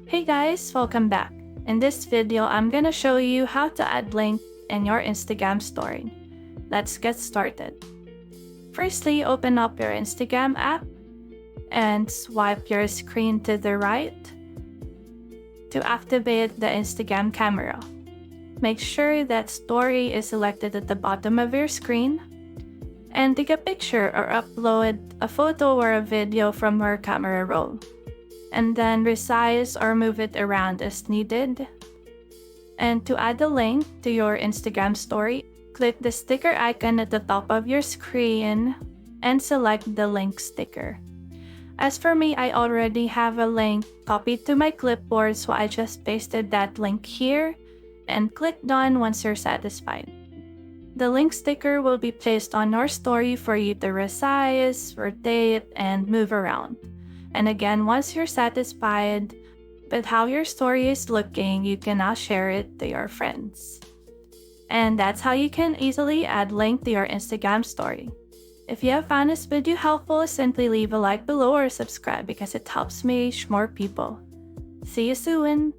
Hey guys, welcome back. In this video, I'm gonna show you how to add link in your Instagram story. Let's get started. Firstly, open up your Instagram app and swipe your screen to the right to activate the Instagram camera. Make sure that story is selected at the bottom of your screen and take a picture or upload a photo or a video from your camera roll. And then resize or move it around as needed. And to add a link to your Instagram story, click the sticker icon at the top of your screen and select the link sticker. As for me, I already have a link copied to my clipboard, so I just pasted that link here and click done once you're satisfied. The link sticker will be placed on your story for you to resize, rotate, and move around. And again, once you're satisfied with how your story is looking, you can now share it to your friends. And that's how you can easily add link to your Instagram story. If you have found this video helpful, simply leave a like below or subscribe because it helps me reach more people. See you soon!